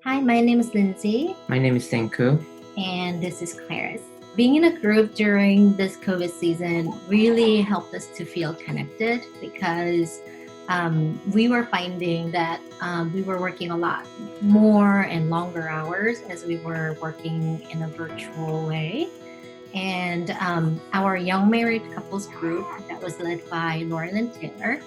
Hi, my name is Lindsay, My name is Senku. and this is Claris. Being in a group during this COVID season really helped us to feel connected because we were finding that we were working a lot more and longer hours as we were working in a virtual way. And our young married couples group that was led by Lauren and Taylor,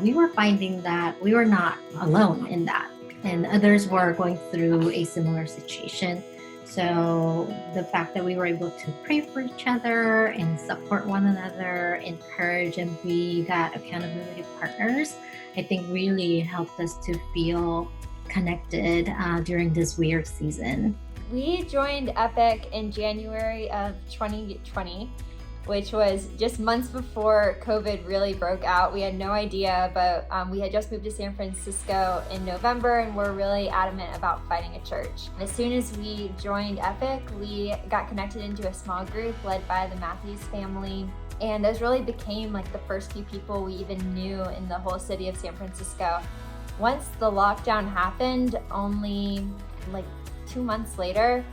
we were finding that we were not alone in that, and others were going through a similar situation. So the fact that we were able to pray for each other and support one another, encourage and be that accountability partners, I think really helped us to feel connected during this weird season. We joined Epic in January of 2020, which was just months before COVID really broke out. We had no idea, but we had just moved to San Francisco in November and we're really adamant about finding a church. And as soon as we joined Epic, we got connected into a small group led by the Matthews family. And those really became like the first few people we even knew in the whole city of San Francisco. Once the lockdown happened, only like 2 months later,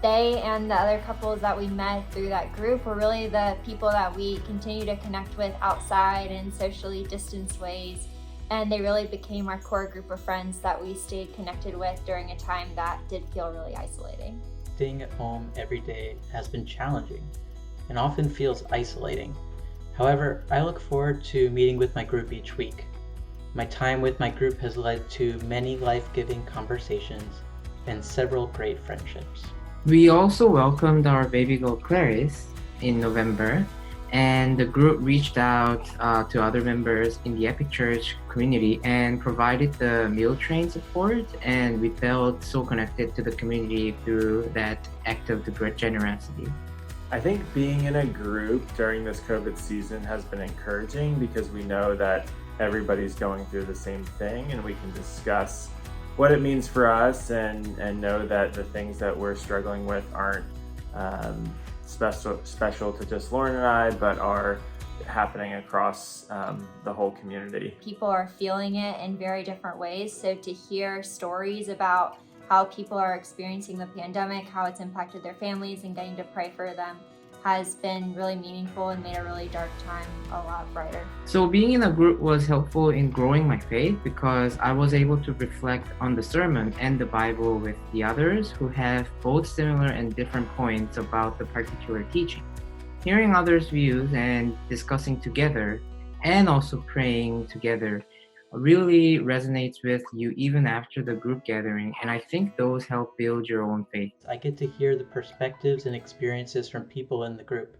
they and the other couples that we met through that group were really the people that we continue to connect with outside in socially distanced ways. And they really became our core group of friends that we stayed connected with during a time that did feel really isolating. Staying at home every day has been challenging and often feels isolating. However, I look forward to meeting with my group each week. My time with my group has led to many life-giving conversations and several great friendships. We also welcomed our baby girl Clarice in November, and the group reached out to other members in the Epic Church community and provided the meal train support, and we felt so connected to the community through that act of the great generosity. I think being in a group during this COVID season has been encouraging because we know that everybody's going through the same thing and we can discuss what it means for us and know that the things that we're struggling with aren't special to just Lauren and I, but are happening across the whole community. People are feeling it in very different ways. So to hear stories about how people are experiencing the pandemic, how it's impacted their families, and getting to pray for them has been really meaningful and made a really dark time a lot brighter. So being in a group was helpful in growing my faith because I was able to reflect on the sermon and the Bible with the others who have both similar and different points about the particular teaching. Hearing others' views and discussing together and also praying together really resonates with you even after the group gathering, and I think those help build your own faith. I get to hear the perspectives and experiences from people in the group.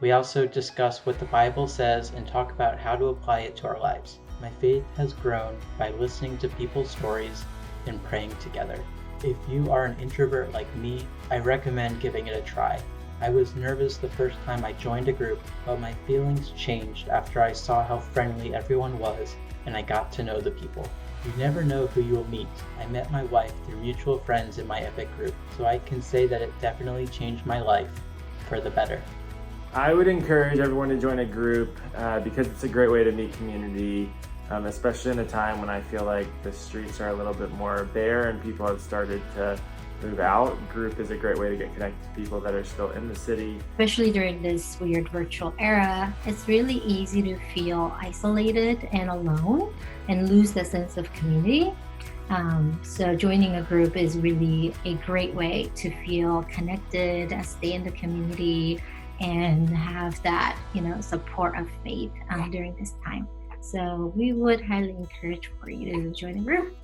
We also discuss what the Bible says and talk about how to apply it to our lives. My faith has grown by listening to people's stories and praying together. If you are an introvert like me, I recommend giving it a try. I was nervous the first time I joined a group, but my feelings changed after I saw how friendly everyone was and I got to know the people. You never know who you will meet. I met my wife through mutual friends in my Epic group, so I can say that it definitely changed my life for the better. I would encourage everyone to join a group because it's a great way to meet community, especially in a time when I feel like the streets are a little bit more bare and people have started to move out. Group is a great way to get connected to people that are still in the city. Especially during this weird virtual era, it's really easy to feel isolated and alone and lose the sense of community. So joining a group is really a great way to feel connected, stay in the community, and have that, support of faith during this time. So we would highly encourage for you to join a group.